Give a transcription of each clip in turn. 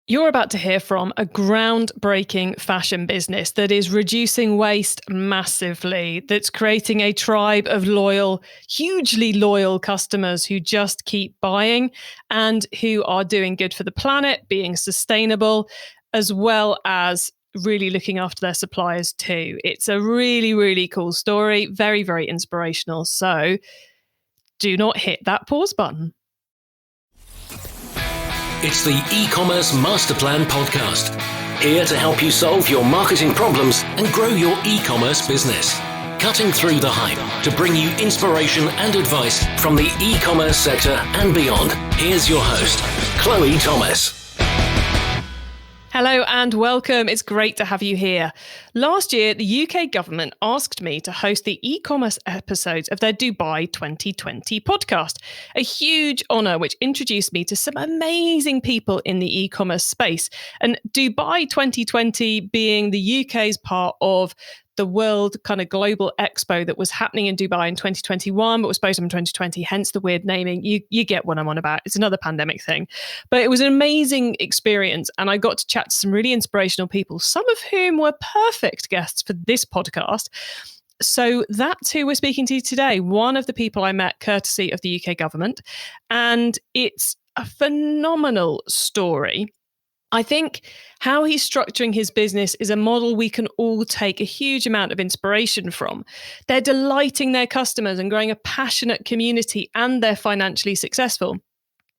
You're about to hear from a groundbreaking fashion business that is reducing waste massively, that's creating a tribe of loyal, hugely loyal customers who just keep buying and who are doing good for the planet, being sustainable, as well as really looking after their suppliers too. It's a really, really cool story, very, very inspirational. So do not hit that pause button. It's the e-commerce master plan podcast, here to help you solve your marketing problems and grow your e-commerce business. Cutting through the hype to bring you inspiration and advice from the e-commerce sector and beyond. Here's your host, Chloe Thomas. Hello and welcome. It's great to have you here. Last year, the UK government asked me to host the e-commerce episodes of their Dubai 2020 podcast, a huge honour which introduced me to some amazing people in the e-commerce space. And Dubai 2020 being the UK's part of the world kind of global expo that was happening in Dubai in 2021, but was supposed to be in 2020, hence the weird naming. You get what I'm on about. It's another pandemic thing. But it was an amazing experience. And I got to chat to some really inspirational people, some of whom were perfect guests for this podcast. So that's who we're speaking to today. One of the people I met courtesy of the UK government. And it's a phenomenal story. I think how he's structuring his business is a model we can all take a huge amount of inspiration from. They're delighting their customers and growing a passionate community, and they're financially successful.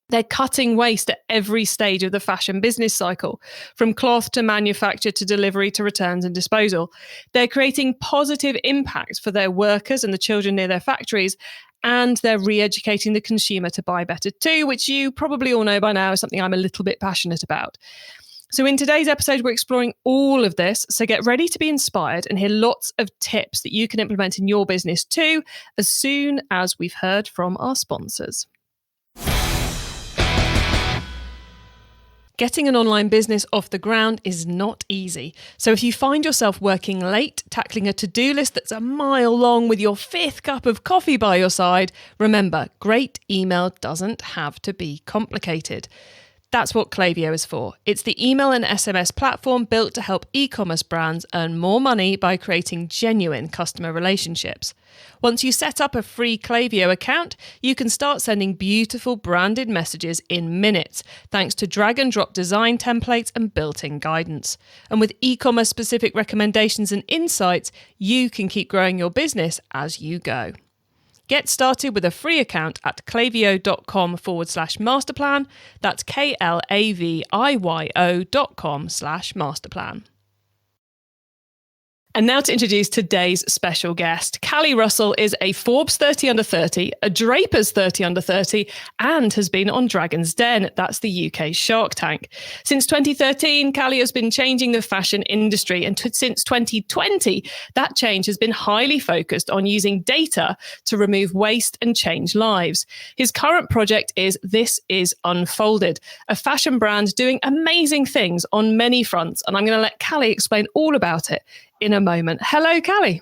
They're cutting waste at every stage of the fashion business cycle, from cloth to manufacture to delivery to returns and disposal. They're creating positive impact for their workers and the children near their factories, and they're re-educating the consumer to buy better too, which you probably all know by now is something I'm a little bit passionate about. So in today's episode, we're exploring all of this. So get ready to be inspired and hear lots of tips that you can implement in your business too, as soon as we've heard from our sponsors. Getting an online business off the ground is not easy. So if you find yourself working late, tackling a to-do list that's a mile long with your fifth cup of coffee by your side, remember, great email doesn't have to be complicated. That's what Klaviyo is for. It's the email and SMS platform built to help e-commerce brands earn more money by creating genuine customer relationships. Once you set up a free Klaviyo account, you can start sending beautiful branded messages in minutes, thanks to drag and drop design templates and built-in guidance. And with e-commerce specific recommendations and insights, you can keep growing your business as you go. Get started with a free account at klaviyo.com/masterplan. That's KLAVIYO.com/masterplan. And now to introduce today's special guest. Callie Russell is a Forbes 30 under 30, a Drapers 30 under 30, and has been on Dragon's Den. That's the UK Shark Tank. Since 2013, Callie has been changing the fashion industry. And since 2020, that change has been highly focused on using data to remove waste and change lives. His current project is This Is Unfolded, a fashion brand doing amazing things on many fronts. And I'm going to let Callie explain all about it in a moment. Hello, Callie.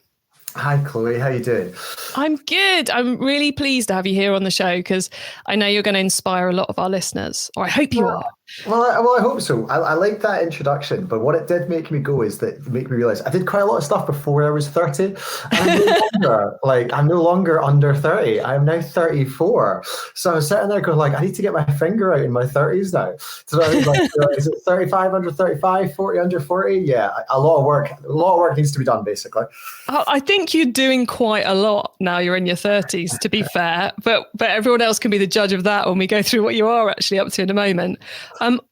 Hi, Chloe. How you doing? I'm good. I'm really pleased to have you here on the show because I know you're going to inspire a lot of our listeners, or I hope you are. Well, I hope so. I like that introduction, but what it did make me go is that make me realize I did quite a lot of stuff before I was 30. I'm no longer under 30. I'm now 34. So I was sitting there going I need to get my finger out in my 30s now. So I was is it 35 under 35, 40 under 40? Yeah, a lot of work needs to be done, basically. I think you're doing quite a lot now you're in your 30s, to be fair, but everyone else can be the judge of that when we go through what you are actually up to in a moment.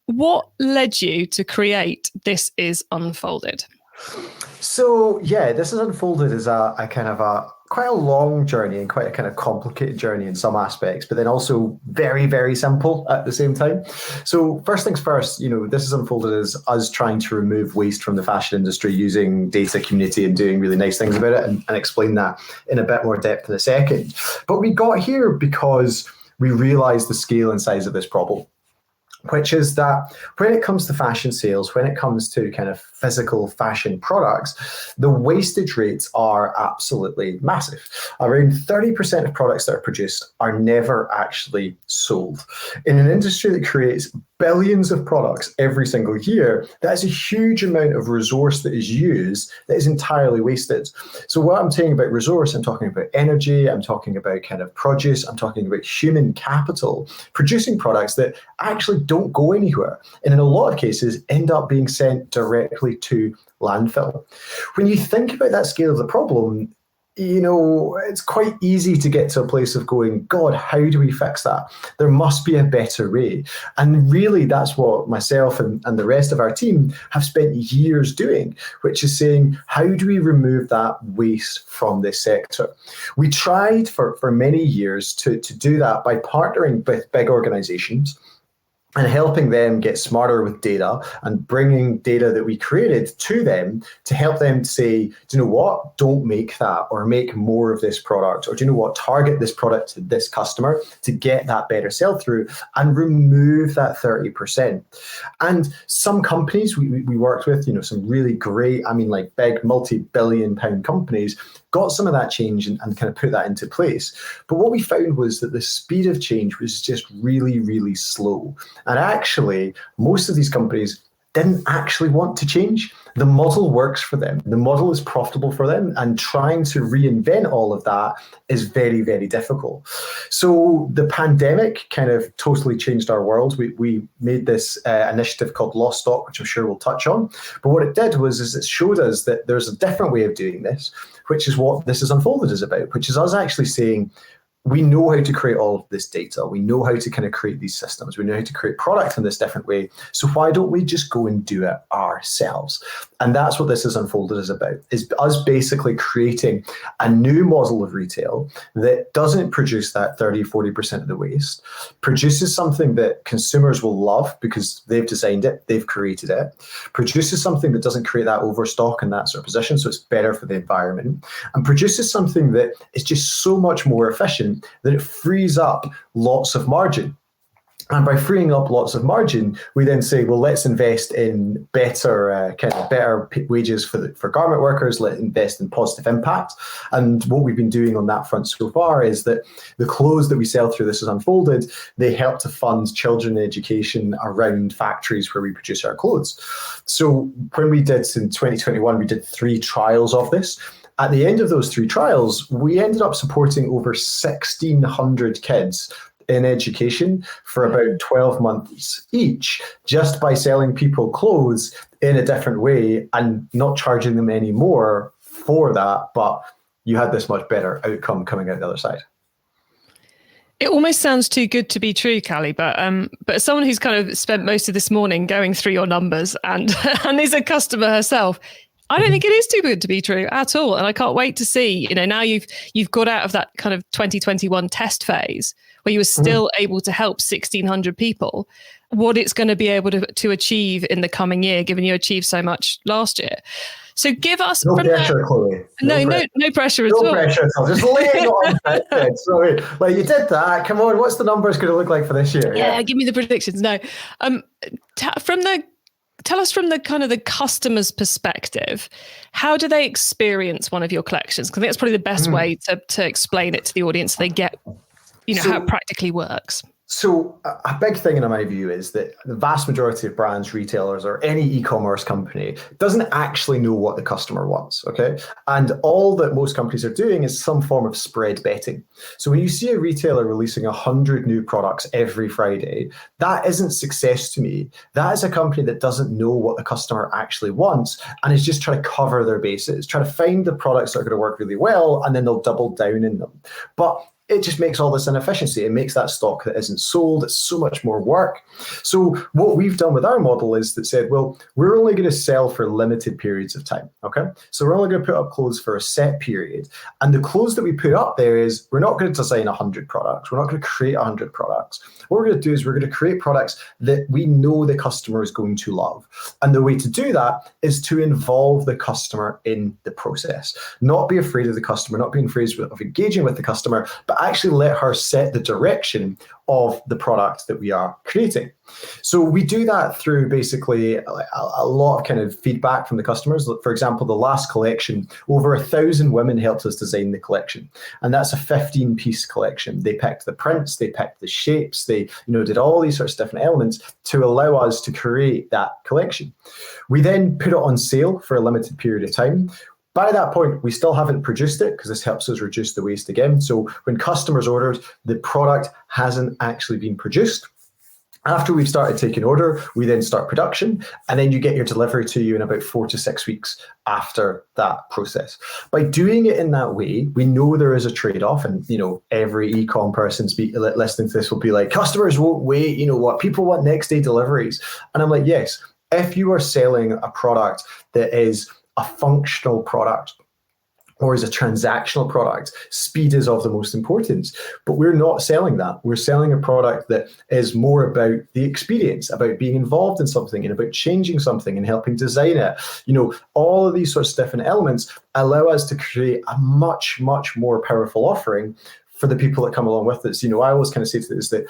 What led you to create This Is Unfolded? So yeah, This Is Unfolded is a kind of a quite a long journey and quite a kind of complicated journey in some aspects, but then also very, very simple at the same time. So first things first, This Is Unfolded is us trying to remove waste from the fashion industry using data, community, and doing really nice things about it, and explain that in a bit more depth in a second. But we got here because we realized the scale and size of this problem. which is that when it comes to fashion sales, when it comes to kind of physical fashion products, the wastage rates are absolutely massive. Around 30% of products that are produced are never actually sold. In an industry that creates billions of products every single year, that's a huge amount of resource that is used that is entirely wasted. So what I'm saying about resource, I'm talking about energy, I'm talking about kind of produce, I'm talking about human capital, producing products that actually don't go anywhere, and in a lot of cases end up being sent directly to landfill. When you think about that scale of the problem, it's quite easy to get to a place of going, God, how do we fix that? There must be a better way. And really, that's what myself and the rest of our team have spent years doing, which is saying, how do we remove that waste from this sector? We tried for many years to do that by partnering with big organizations and helping them get smarter with data and bringing data that we created to them to help them say, do you know what, don't make that, or make more of this product, or do you know what, target this product to this customer to get that better sell-through and remove that 30%. And some companies we worked with, some really great, like big multi-billion pound companies, got some of that change and kind of put that into place. But what we found was that the speed of change was just really, really slow. And actually, most of these companies didn't actually want to change. The model works for them. The model is profitable for them, and trying to reinvent all of that is very, very difficult. So the pandemic kind of totally changed our world. We made this initiative called Lost Stock, which I'm sure we'll touch on. But what it did was it showed us that there's a different way of doing this, which is what This Is Unfolded is about, which is us actually saying, we know how to create all of this data. We know how to kind of create these systems. We know how to create product in this different way. So why don't we just go and do it ourselves? And that's what This Is Unfolded is about, is us basically creating a new model of retail that doesn't produce that 30, 40% of the waste, produces something that consumers will love because they've designed it, they've created it, produces something that doesn't create that overstock and that sort of position, so it's better for the environment, and produces something that is just so much more efficient that it frees up lots of margin. And by freeing up lots of margin, we then say, well, let's invest in better wages for garment workers. Let's invest in positive impact. And what we've been doing on that front so far is that the clothes that we sell through This Is Unfolded, they help to fund children education around factories where we produce our clothes. So when we did in 2021, we did 3 trials of this. At the end of those 3 trials, we ended up supporting over 1,600 kids in education for about 12 months each, just by selling people clothes in a different way and not charging them any more for that. But you had this much better outcome coming out the other side. It almost sounds too good to be true, Callie, but as someone who's kind of spent most of this morning going through your numbers and is a customer herself, I don't think it is too good to be true at all. And I can't wait to see, now you've got out of that kind of 2021 test phase where you were still able to help 1,600 people, what it's going to be able to achieve in the coming year, given you achieved so much last year. So give us... No pressure, Chloe. No pressure at all. No pressure at all. Just lay it on. Sorry. Like, you did that. Come on, what's the numbers going to look like for this year? Yeah, give me the predictions. No. Tell us from the kind of the customer's perspective, how do they experience one of your collections? Because I think that's probably the best way to explain it to the audience so they get, how it practically works. So a big thing in my view is that the vast majority of brands, retailers, or any e-commerce company doesn't actually know what the customer wants, okay? And all that most companies are doing is some form of spread betting. So when you see a retailer releasing 100 new products every Friday, that isn't success to me. That is a company that doesn't know what the customer actually wants and is just trying to cover their bases, trying to find the products that are going to work really well, and then they'll double down in them. But it just makes all this inefficiency. It makes that stock that isn't sold. It's so much more work. So what we've done with our model is that said, well, we're only going to sell for limited periods of time. Okay. So we're only going to put up clothes for a set period. And the clothes that we put up there is we're not going to design 100 products. We're not going to create 100 products. What we're going to do is we're going to create products that we know the customer is going to love. And the way to do that is to involve the customer in the process, not be afraid of the customer, not being afraid of engaging with the customer, but but actually let her set the direction of the product that we are creating. So we do that through basically a lot of kind of feedback from the customers. For example, the last collection, over 1,000 women helped us design the collection. And that's a 15-piece collection. They picked the prints, they picked the shapes, they did all these sorts of different elements to allow us to create that collection. We then put it on sale for a limited period of time. By that point, we still haven't produced it because this helps us reduce the waste again. So when customers ordered, the product hasn't actually been produced. After we've started taking order, we then start production, and then you get your delivery to you in about 4 to 6 weeks after that process. By doing it in that way, we know there is a trade-off, and every e-com person listening to this will be like, customers won't wait, people want next day deliveries. And I'm like, yes, if you are selling a product that is a functional product or is a transactional product, speed is of the most importance. But we're not selling that. We're selling a product that is more about the experience, about being involved in something and about changing something and helping design it. All of these sorts of different elements allow us to create a much, much more powerful offering for the people that come along with us. I always kind of say to this that,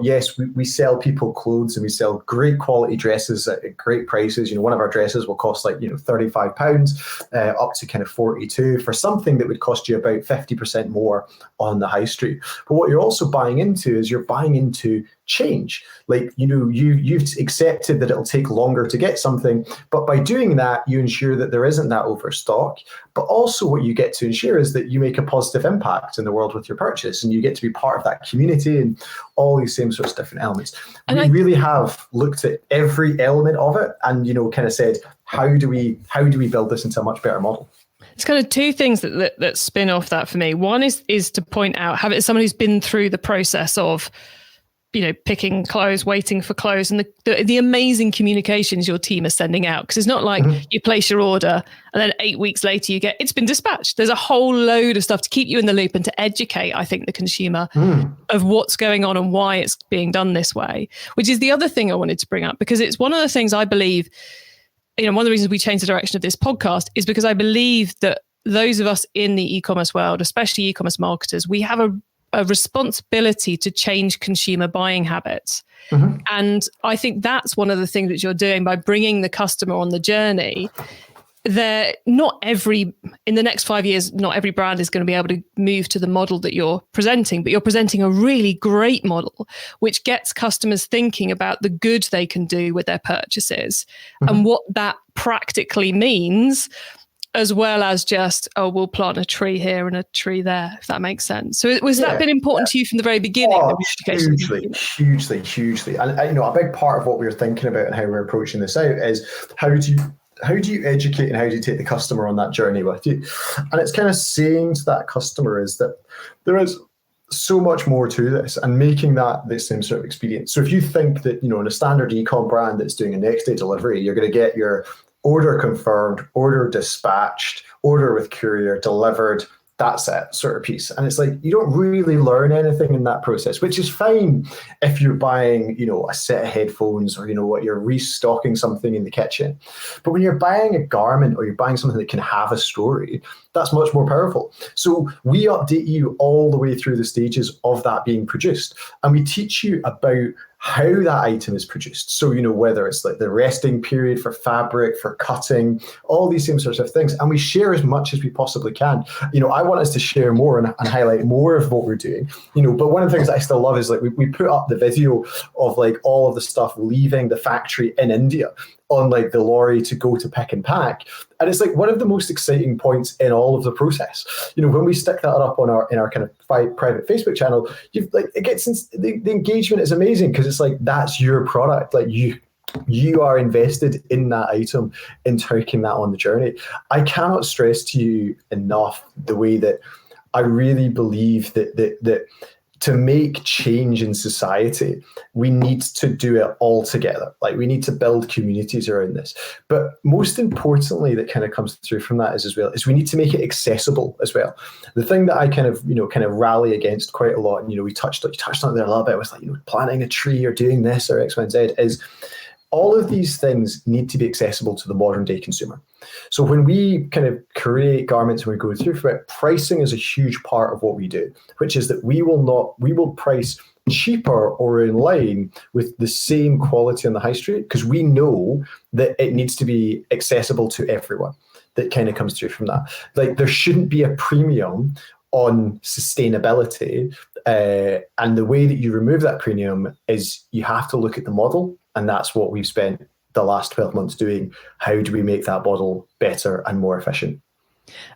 yes, we sell people clothes and we sell great quality dresses at great prices. One of our dresses will cost like, £35 up to kind of 42 for something that would cost you about 50% more on the high street. But what you're also buying into is you're buying into change. Like, you've accepted that it'll take longer to get something, but by doing that, you ensure that there isn't that overstock. But also what you get to ensure is that you make a positive impact in the world with your purchase, and you get to be part of that community and all these same sorts of different elements. And we really have looked at every element of it and, kind of said, how do we build this into a much better model? It's kind of two things that spin off that for me. One is to point out, have it as someone who's been through the process of, picking clothes, waiting for clothes, and the amazing communications your team are sending out. Because it's not like you place your order and then 8 weeks later you get, it's been dispatched. There's a whole load of stuff to keep you in the loop and to educate, I think, the consumer of what's going on and why it's being done this way, which is the other thing I wanted to bring up, because it's one of the things I believe, one of the reasons we changed the direction of this podcast is because I believe that those of us in the e-commerce world, especially e-commerce marketers, we have a responsibility to change consumer buying habits. And I think that's one of the things that you're doing by bringing the customer on the journey. In the next 5 years, not every brand is going to be able to move to the model that you're presenting, but you're presenting a really great model, which gets customers thinking about the good they can do with their purchases and what that practically means, as well as just, we'll plant a tree here and a tree there, if that makes sense. So was that been important to you from the very beginning? Hugely. And a big part of what we were thinking about and how we're approaching this out is how do you educate and how do you take the customer on that journey with you? And it's kind of saying to that customer is that there is so much more to this and making that the same sort of experience. So if you think that, in a standard e-com brand that's doing a next day delivery, you're going to get your order confirmed, order dispatched, order with courier delivered, that's it, sort of piece. And it's like, you don't really learn anything in that process, which is fine if you're buying, a set of headphones or, you're restocking something in the kitchen. But when you're buying a garment or you're buying something that can have a story, that's much more powerful. So we update you all the way through the stages of that being produced. And we teach you about how that item is produced. So, whether it's like the resting period for fabric, for cutting, all these same sorts of things. And we share as much as we possibly can. I want us to share more and highlight more of what we're doing, but one of the things that I still love is like we put up the video of like all of the stuff leaving the factory in India on like the lorry to go to pick and pack. And it's like one of the most exciting points in all of the process. When we stick that up on in our kind of private Facebook channel, the engagement is amazing because it's like, that's your product. Like you are invested in that item and taking that on the journey. I cannot stress to you enough the way that I really believe that to make change in society, we need to do it all together. Like we need to build communities around this. But most importantly, that kind of comes through from that is we need to make it accessible as well. The thing that I kind of rally against quite a lot, and we touched on it there a little bit, was like, planting a tree or doing this or X, Y, and Z, is all of these things need to be accessible to the modern day consumer. So when we kind of create garments and we go through for it, pricing is a huge part of what we do, which is that we will price cheaper or in line with the same quality on the high street, because we know that it needs to be accessible to everyone. That kind of comes through from that. Like, there shouldn't be a premium on sustainability. And the way that you remove that premium is you have to look at the model. And that's what we've spent the last 12 months doing. How do we make that model better and more efficient?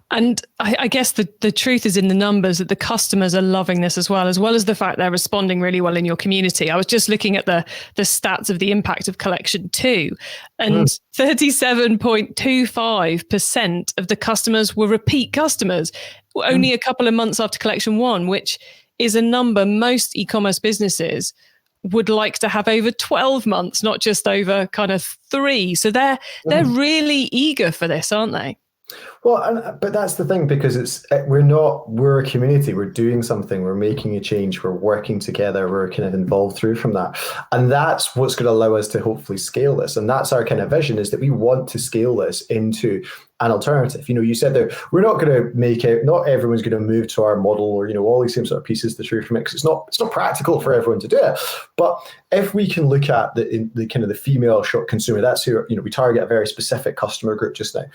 And I guess the truth is in the numbers that the customers are loving this as well as the fact they're responding really well in your community. I was just looking at the stats of the impact of collection 2, and 37.25% of the customers were repeat customers only a couple of months after collection 1, which is a number most e-commerce businesses would like to have over 12 months, not just over kind of 3. So they're really eager for this, aren't they? Well, but that's the thing, because we're a community, we're doing something, we're making a change, we're working together, we're kind of involved through from that. And that's what's going to allow us to hopefully scale this. And that's our kind of vision, is that we want to scale this into an alternative. You said that we're not going to make it, not everyone's going to move to our model, or, all these same sort of pieces to through from it, because it's not practical for everyone to do it. But if we can look at the kind of the female shop consumer, that's who, we target a very specific customer group just now.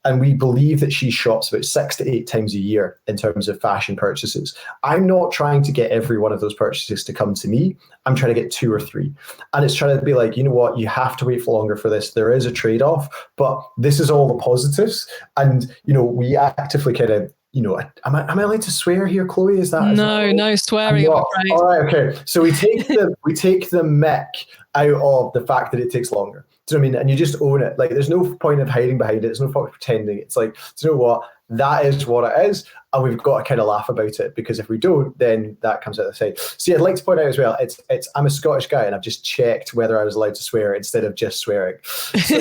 And we believe that she shops about 6 to 8 times a year in terms of fashion purchases. I'm not trying to get every one of those purchases to come to me. I'm trying to get 2 or 3. And it's trying to be like, you know what, you have to wait for longer for this. There is a trade-off, but this is all the positives. And, we actively kind of, am I allowed to swear here, Chloe? Is that no swearing? All right, okay. So we take the mick out of the fact that it takes longer. Do you know what I mean? And you just own it. Like, there's no point of hiding behind it. There's no point of pretending. It's like, do you know what? That is what it is. And we've got to kind of laugh about it, because if we don't, then that comes out the side. So yeah, I'd like to point out as well, I'm a Scottish guy, and I've just checked whether I was allowed to swear instead of just swearing. So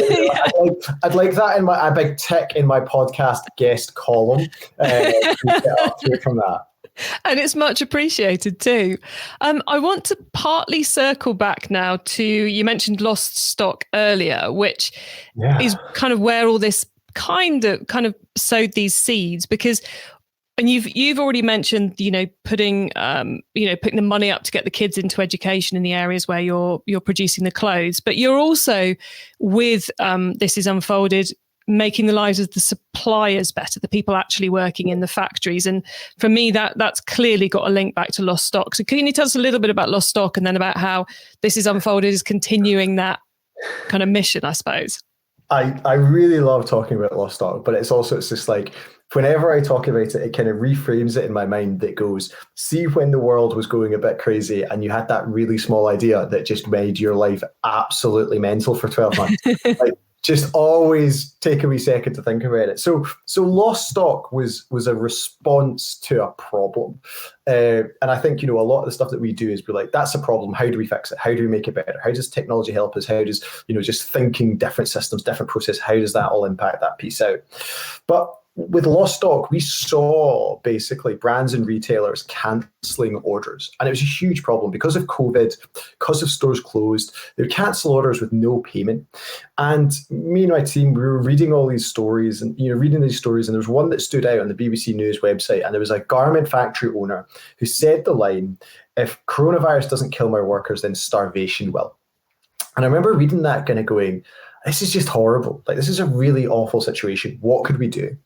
I'd like that in a big tick in my podcast guest column. From that. And it's much appreciated too. I want to partly circle back now to, you mentioned lost stock earlier, which is kind of where all this kind of sowed these seeds, because, and you've already mentioned, putting the money up to get the kids into education in the areas where you're producing the clothes, but you're also with This Is Unfolded, making the lives of the suppliers better, the people actually working in the factories. And for me, that's clearly got a link back to lost stock. So can you tell us a little bit about lost stock, and then about how This Is Unfolded is continuing that kind of mission, I suppose? I really love talking about lost stock, but it's just like, whenever I talk about it, it kind of reframes it in my mind that goes, see when the world was going a bit crazy and you had that really small idea that just made your life absolutely mental for 12 months. Just always take a wee second to think about it. So lost stock was a response to a problem. And I think, a lot of the stuff that we do is we're like, that's a problem. How do we fix it? How do we make it better? How does technology help us? How does, just thinking different systems, different process, how does that all impact that piece out? But with lost stock, we saw basically brands and retailers cancelling orders. And it was a huge problem because of COVID, because of stores closed. They would cancel orders with no payment. And me and my team, we were reading all these stories and, reading these stories. And there was one that stood out on the BBC News website. And there was a garment factory owner who said the line, "If coronavirus doesn't kill my workers, then starvation will." And I remember reading that kind of going, this is just horrible. Like, this is a really awful situation. What could we do?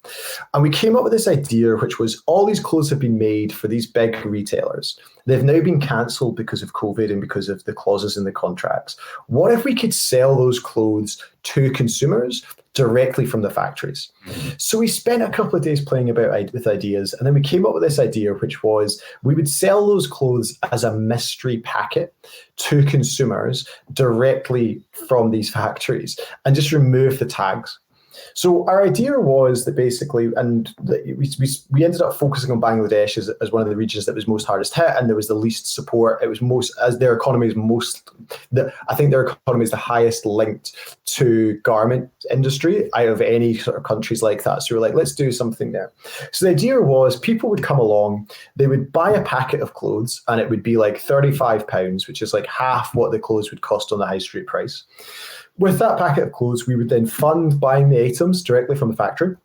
And we came up with this idea, which was, all these clothes have been made for these big retailers. They've now been cancelled because of COVID and because of the clauses in the contracts. What if we could sell those clothes to consumers directly from the factories? So we spent a couple of days playing about with ideas, and then we came up with this idea, which was, we would sell those clothes as a mystery packet to consumers directly from these factories and just remove the tags. So our idea was that basically, and we ended up focusing on Bangladesh as one of the regions that was most hardest hit, and there was the least support. It was most, as their economy is I think their economy is the highest linked to garment industry out of any sort of countries like that. So we were like, let's do something there. So the idea was people would come along, they would buy a packet of clothes, and it would be like £35, which is like half what the clothes would cost on the high street price. With that packet of clothes, we would then fund buying the items directly from the factory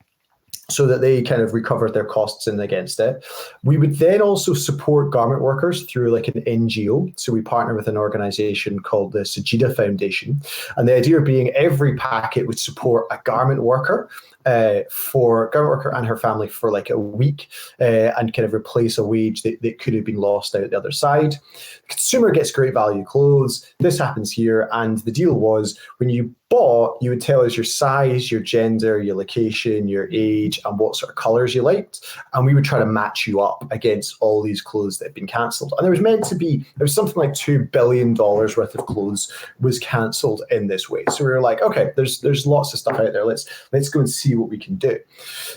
so that they kind of recovered their costs in against it. We would then also support garment workers through like an NGO. So we partner with an organization called the Sajida Foundation. And the idea being every packet would support a garment worker and her family for like a week and kind of replace a wage that could have been lost out the other side. The consumer gets great value clothes. This happens here. And the deal was when you bought, you would tell us your size, your gender, your location, your age, and what sort of colors you liked. And we would try to match you up against all these clothes that had been cancelled. And there was something like $2 billion worth of clothes was cancelled in this way. So we were like, okay, there's lots of stuff out there. Let's go and see what we can do.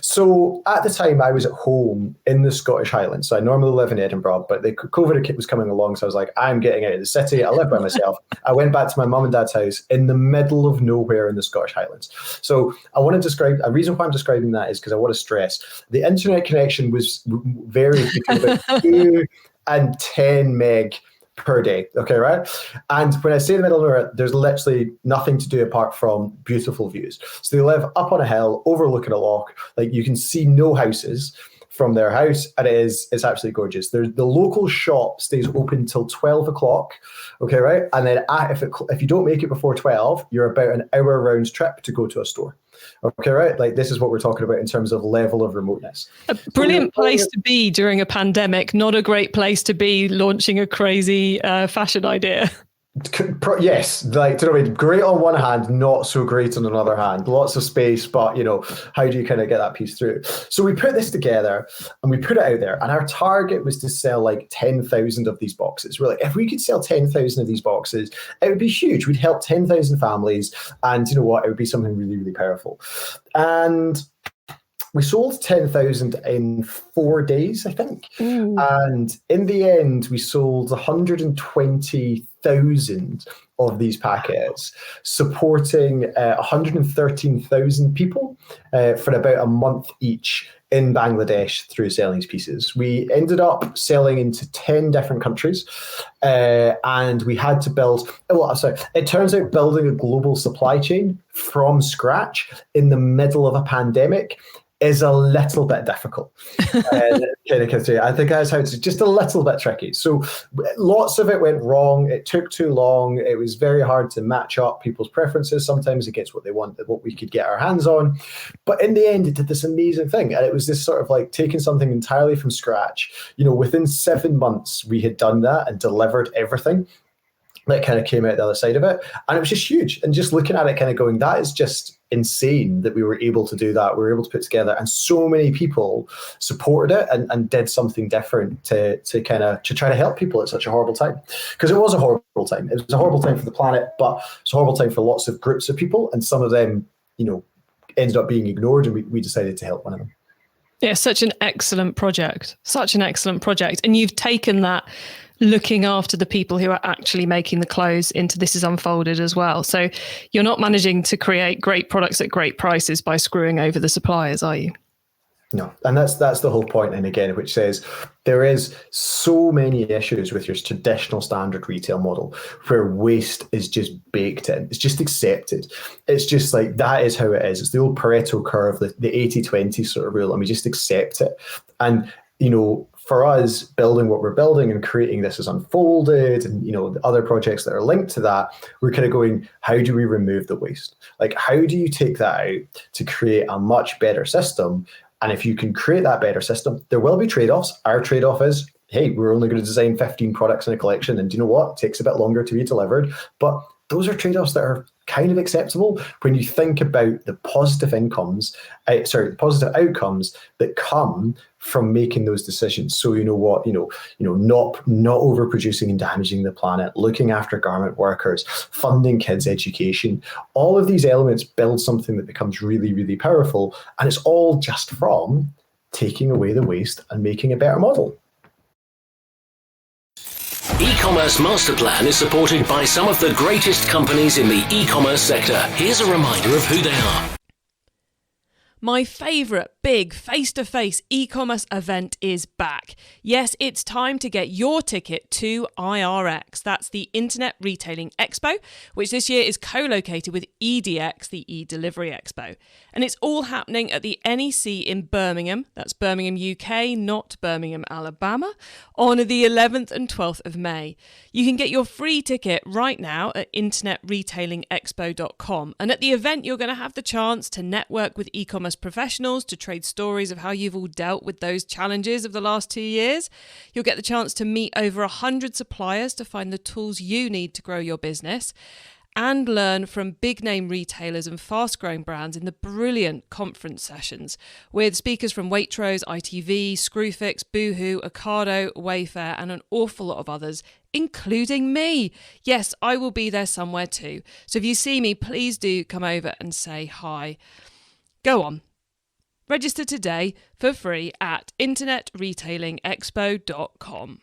So at the time I was at home in the Scottish Highlands. So I normally live in Edinburgh, but the COVID was coming along. So I was like, I'm getting out of the city. I live by myself. I went back to my mum and dad's house in the middle of nowhere in the Scottish Highlands. So I want to describe, a reason why I'm describing that is because I want to stress the internet connection was varied between about 2 and 10 meg per day. Okay, right? And when I say the middle of nowhere, there's literally nothing to do apart from beautiful views. So they live up on a hill overlooking a loch. Like you can see no houses from their house, and it's absolutely gorgeous. The local shop stays open till 12 o'clock. Okay, right? And then if you don't make it before 12, you're about an hour round trip to go to a store. Okay, right? Like this is what we're talking about in terms of level of remoteness. A brilliant place to be during a pandemic, not a great place to be launching a crazy fashion idea. Yes, like, do you know what I mean? Great on one hand, not so great on another hand. Lots of space, but how do you kind of get that piece through? So we put this together and we put it out there, and our target was to sell like 10,000 of these boxes. We're like, if we could sell 10,000 of these boxes, it would be huge. We'd help 10,000 families, and you know what? It would be something really, really powerful. And we sold 10,000 in 4 days, I think. And in the end, we sold 120,000 of these packets, supporting 113,000 people for about a month each in Bangladesh through selling these pieces. We ended up selling into 10 different countries, and we had to build, it turns out building a global supply chain from scratch in the middle of a pandemic is a little bit difficult. I think that's how it's just a little bit tricky. So lots of it went wrong. It took too long. It was very hard to match up people's preferences sometimes against what they wanted, what we could get our hands on. But in the end, it did this amazing thing. And it was this sort of like taking something entirely from scratch. Within 7 months, we had done that and delivered everything that kind of came out the other side of it. And it was just huge. And just looking at it kind of going, that is just insane that we were able to do that. We were able to put together, and so many people supported it and did something different to try to help people at such a horrible time. Because it was a horrible time. It was a horrible time for the planet, but it's a horrible time for lots of groups of people. And some of them, ended up being ignored, and we decided to help one of them. Yeah, such an excellent project. And you've taken that looking after the people who are actually making the clothes into This Is Unfolded as well. So you're not managing to create great products at great prices by screwing over the suppliers, are you? No, and that's the whole point. And again, which says there is so many issues with your traditional standard retail model where waste is just baked in. It's just accepted. It's just like, that is how it is. It's the old Pareto curve, the 80-20 sort of rule, and we just accept it. And, for us, building what we're building and creating This Is Unfolded and, the other projects that are linked to that, we're kind of going, how do we remove the waste? Like, how do you take that out to create a much better system? And if you can create that better system, there will be trade-offs. Our trade-off is, hey, we're only going to design 15 products in a collection. And do you know what? It takes a bit longer to be delivered. But those are trade-offs that are kind of acceptable when you think about the positive positive outcomes that come from making those decisions. So not overproducing and damaging the planet, looking after garment workers, funding kids' education. All of these elements build something that becomes really, really powerful. And it's all just from taking away the waste and making a better model. E-commerce Master Plan is supported by some of the greatest companies in the e-commerce sector. Here's a reminder of who they are. My favourite big face-to-face e-commerce event is back. Yes, it's time to get your ticket to IRX. That's the Internet Retailing Expo, which this year is co-located with EDX, the e-Delivery Expo. And it's all happening at the NEC in Birmingham. That's Birmingham, UK, not Birmingham, Alabama, on the 11th and 12th of May. You can get your free ticket right now at internetretailingexpo.com. And at the event, you're going to have the chance to network with e-commerce professionals, to trade stories of how you've all dealt with those challenges of the last 2 years. You'll get the chance to meet over 100 suppliers to find the tools you need to grow your business, and learn from big name retailers and fast growing brands in the brilliant conference sessions with speakers from Waitrose, ITV, Screwfix, Boohoo, Ocado, Wayfair, and an awful lot of others, including me. Yes, I will be there somewhere too. So if you see me, please do come over and say hi. Go on. Register today for free at internetretailingexpo.com.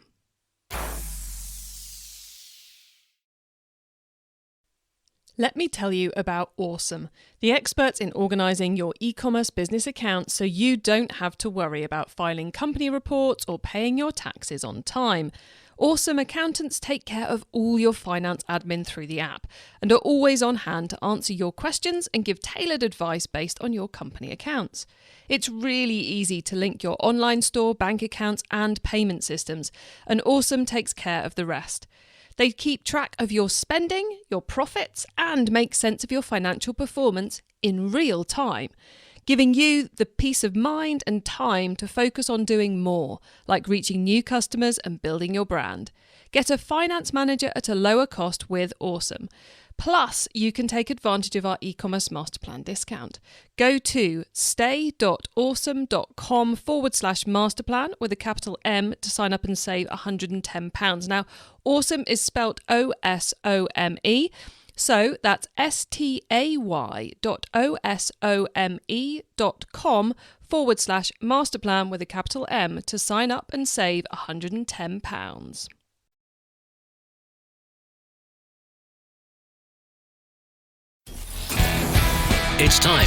Let me tell you about Awesome, the experts in organising your e-commerce business accounts so you don't have to worry about filing company reports or paying your taxes on time. Awesome accountants take care of all your finance admin through the app and are always on hand to answer your questions and give tailored advice based on your company accounts. It's really easy to link your online store, bank accounts and payment systems, and Awesome takes care of the rest. They keep track of your spending, your profits, and make sense of your financial performance in real time, giving you the peace of mind and time to focus on doing more, like reaching new customers and building your brand. Get a finance manager at a lower cost with Awesome. Plus, you can take advantage of our e-commerce master plan discount. Go to stay.awesome.com/masterplan with a capital M to sign up and save £110. Now, Awesome is spelt OSOME. So that's stay.osome.com/masterplan with a capital M to sign up and save £110. It's time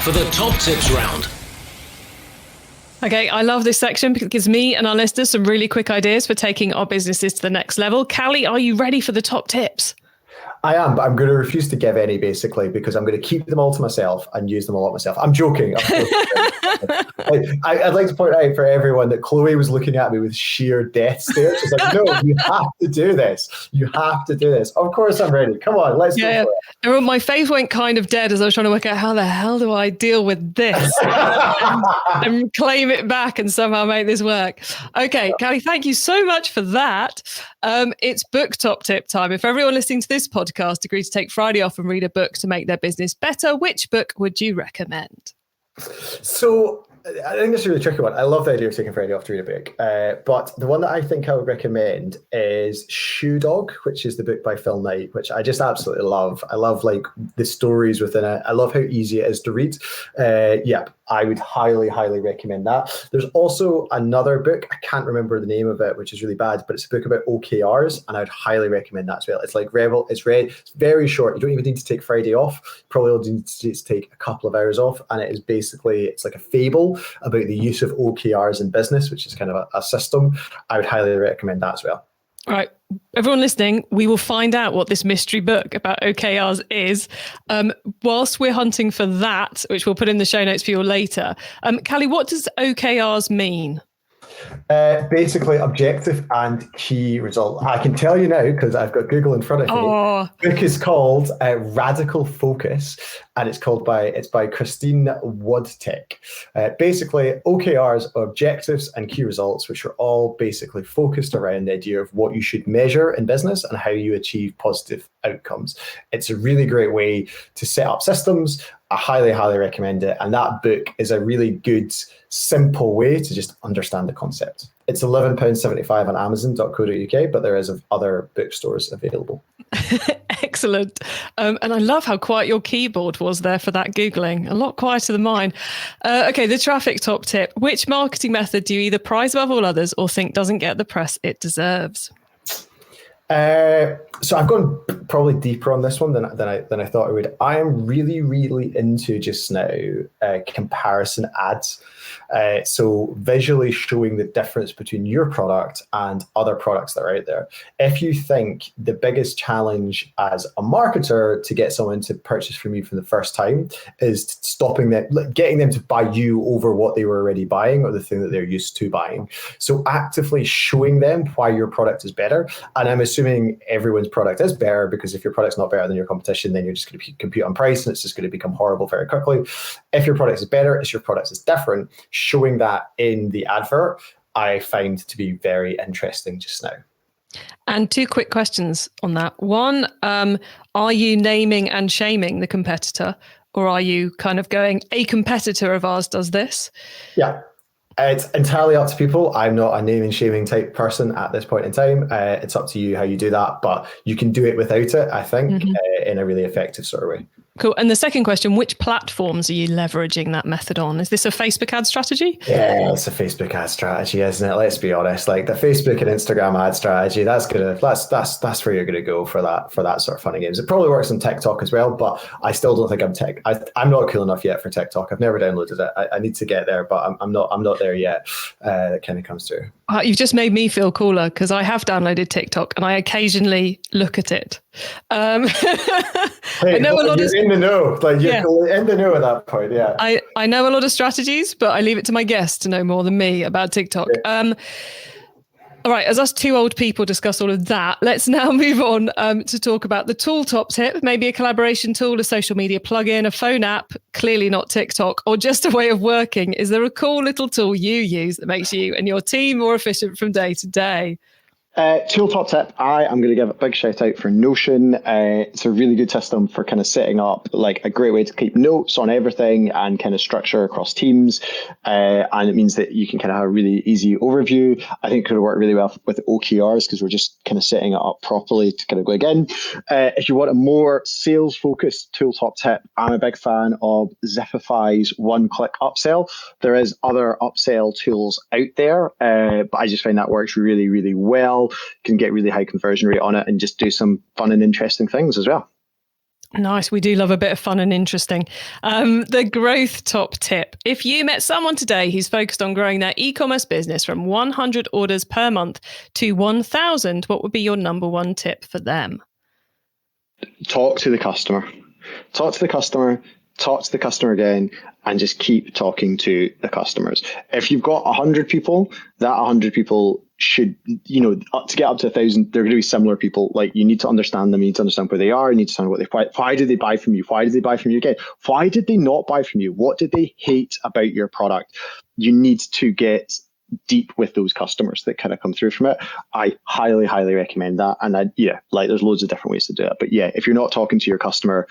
for the top tips round. Okay, I love this section because it gives me and our listeners some really quick ideas for taking our businesses to the next level. Callie, are you ready for the top tips? I am, but I'm going to refuse to give any, basically, because I'm going to keep them all to myself and use them a lot myself. I'm joking. I'd like to point out for everyone that Chloe was looking at me with sheer death stare. She's like, no, you have to do this. You have to do this. Of course I'm ready. Come on, let's go for it. My face went kind of dead as I was trying to work out how the hell do I deal with this and claim it back and somehow make this work. Okay, Callie, thank you so much for that. It's book top tip time. If everyone listening to this podcast agreed to take Friday off and read a book to make their business better, which book would you recommend? So I think this is a really tricky one. I love the idea of taking Friday off to read a book. But the one that I think I would recommend is Shoe Dog, which is the book by Phil Knight, which I just absolutely love. I love the stories within it. I love how easy it is to read. I would highly, highly recommend that. There's also another book, I can't remember the name of it, which is really bad, but it's a book about OKRs, and I would highly recommend that as well. It's like Rebel, it's very short. You don't even need to take Friday off. Probably only need to take a couple of hours off, and it's like a fable about the use of OKRs in business, which is kind of a system. I would highly recommend that as well. All right, everyone listening, we will find out what this mystery book about OKRs is whilst we're hunting for that, which we'll put in the show notes for you later. Callie, what does OKRs mean? Basically, objective and key result. I can tell you now because I've got Google in front of me. Oh, The book is called Radical Focus, and it's by Christine Wodtek. Basically, OKRs are objectives and key results, which are all basically focused around the idea of what you should measure in business and how you achieve positive outcomes. It's a really great way to set up systems. I highly, highly recommend it. And that book is a really good, simple way to just understand the concept. It's £11.75 on Amazon.co.uk, but there is other bookstores available. excellent. And I love how quiet your keyboard was there for that Googling. A lot quieter than mine. Okay, the traffic top tip. Which marketing method do you either prize above all others or think doesn't get the press it deserves? So I've gone probably deeper on this one than I thought I would. I am really, really into just now comparison ads. So visually showing the difference between your product and other products that are out there. If you think the biggest challenge as a marketer to get someone to purchase from you for the first time is stopping them, getting them to buy you over what they were already buying or the thing that they're used to buying. So actively showing them why your product is better. And I'm assuming everyone's product is better, because if your product's not better than your competition, then you're just going to compete on price and it's just going to become horrible very quickly. If your product is better, if your product is different, showing that in the advert, I find to be very interesting just now. And two quick questions on that. One, are you naming and shaming the competitor, or are you kind of going, a competitor of ours does this? Yeah. It's entirely up to people. I'm not a name and shaming type person at this point in time. It's up to you how you do that, but you can do it without it, I think, in a really effective sort of way. Cool. And the second question, which platforms are you leveraging that method on? Is this a Facebook ad strategy? Yeah, it's a Facebook ad strategy, isn't it? Let's be honest. Like the Facebook and Instagram ad strategy, that's where you're gonna go for that sort of fun and games. It probably works on TikTok as well, but I still don't think I'm not cool enough yet for TikTok. I've never downloaded it. I need to get there, but I'm not there yet. It kind of comes through. You've just made me feel cooler because I have downloaded TikTok and I occasionally look at it. Hey, I know a lot you're in the know. Like you're in the know at that point. Yeah. I know a lot of strategies, but I leave it to my guests to know more than me about TikTok. Yeah. All right, as us two old people discuss all of that, let's now move on to talk about the tool top tip, maybe a collaboration tool, a social media plugin, a phone app, clearly not TikTok, or just a way of working. Is there a cool little tool you use that makes you and your team more efficient from day to day? Tool top tip, I am going to give a big shout out for Notion. It's a really good system for kind of setting up, like a great way to keep notes on everything and kind of structure across teams. And it means that you can kind of have a really easy overview. I think it could work really well with OKRs because we're just kind of setting it up properly to kind of go again. If you want a more sales focused tool top tip, I'm a big fan of Zipify's one-click upsell. There is other upsell tools out there, but I just find that works really, really well. Can get really high conversion rate on it and just do some fun and interesting things as well. Nice. We do love a bit of fun and interesting. The growth top tip. If you met someone today who's focused on growing their e-commerce business from 100 orders per month to 1,000, what would be your number one tip for them? Talk to the customer. Talk to the customer. Talk to the customer again, and just keep talking to the customers. If you've got 100 people, that 100 people should, to get up to 1,000, they're going to be similar people. Like, you need to understand them. You need to understand where they are. You need to understand why did they buy from you? Why did they buy from you again? Why did they not buy from you? What did they hate about your product? You need to get deep with those customers that kind of come through from it. I highly, highly recommend that. And there's loads of different ways to do it. But yeah, if you're not talking to your customer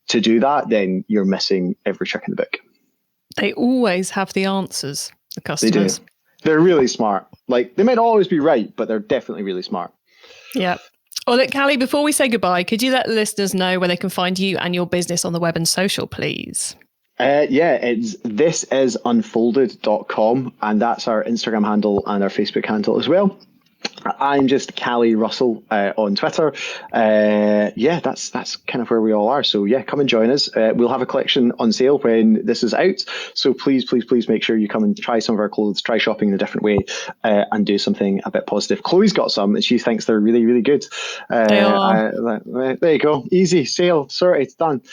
to do that, then you're missing every trick in the book. They always have the answers, the customers. They do. They're really smart. Like, they might not always be right, but they're definitely really smart. Yeah. Well, look, Callie, before we say goodbye, could you let listeners know where they can find you and your business on the web and social, please? It's thisisunfolded.com, and that's our Instagram handle and our Facebook handle as well. I'm just Callie Russell on Twitter. That's kind of where we all are. So yeah, come and join us. We'll have a collection on sale when this is out. So please make sure you come and try some of our clothes, try shopping in a different way, and do something a bit positive. Chloe's got some and she thinks they're really, really good. They are. There you go. Easy, sale, sorted, done.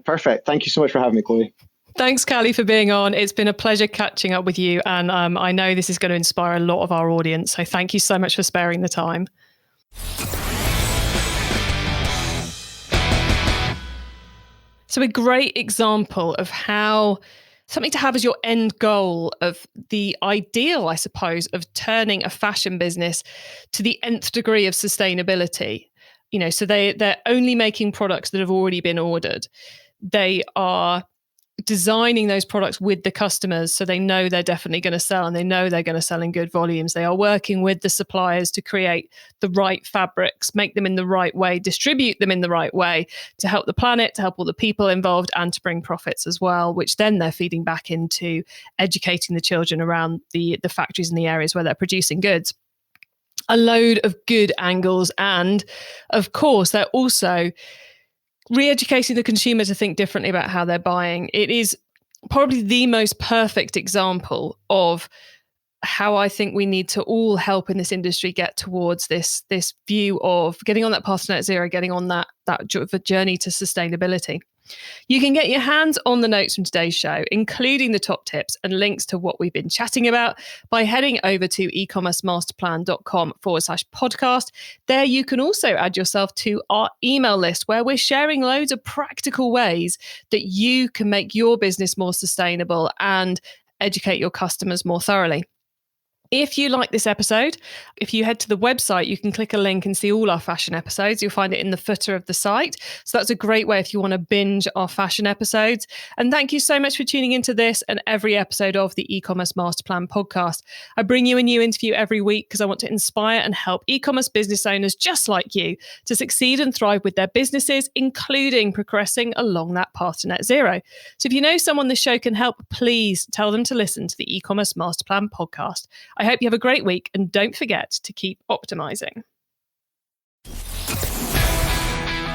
Perfect. Thank you so much for having me, Chloe. Thanks, Callie, for being on. It's been a pleasure catching up with you. And I know this is going to inspire a lot of our audience. So thank you so much for sparing the time. So a great example of how something to have as your end goal of the ideal, I suppose, of turning a fashion business to the nth degree of sustainability. So they're only making products that have already been ordered. They are designing those products with the customers so they know they're definitely going to sell, and they know they're going to sell in good volumes. They are working with the suppliers to create the right fabrics, make them in the right way, distribute them in the right way to help the planet, to help all the people involved, and to bring profits as well, which then they're feeding back into educating the children around the factories and the areas where they're producing goods. A load of good angles. And of course, they're also re-educating the consumer to think differently about how they're buying. It is probably the most perfect example of how I think we need to all help in this industry get towards this view of getting on that path to net zero, getting on that journey to sustainability. You can get your hands on the notes from today's show, including the top tips and links to what we've been chatting about, by heading over to ecommercemasterplan.com/podcast. There you can also add yourself to our email list, where we're sharing loads of practical ways that you can make your business more sustainable and educate your customers more thoroughly. If you like this episode, if you head to the website, you can click a link and see all our fashion episodes. You'll find it in the footer of the site. So that's a great way if you want to binge our fashion episodes. And thank you so much for tuning into this and every episode of the E-commerce Master Plan podcast. I bring you a new interview every week because I want to inspire and help e-commerce business owners just like you to succeed and thrive with their businesses, including progressing along that path to net zero. So if you know someone this show can help, please tell them to listen to the E-commerce Master Plan podcast. I hope you have a great week, and don't forget to keep optimizing.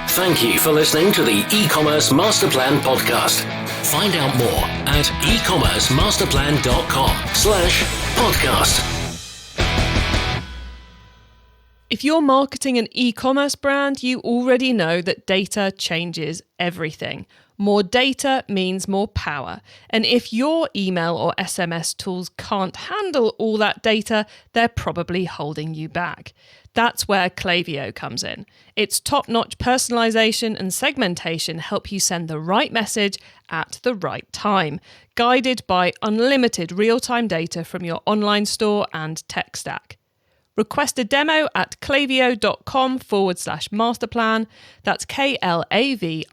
Thank you for listening to the E-commerce Master Plan podcast. Find out more at ecommercemasterplan.com/podcast. If you're marketing an e-commerce brand, you already know that data changes everything. More data means more power. And if your email or SMS tools can't handle all that data, they're probably holding you back. That's where Klaviyo comes in. Its top-notch personalization and segmentation help you send the right message at the right time, guided by unlimited real-time data from your online store and tech stack. Request a demo at klaviyo.com/masterplan. That's KLAVIYO.com/masterplan.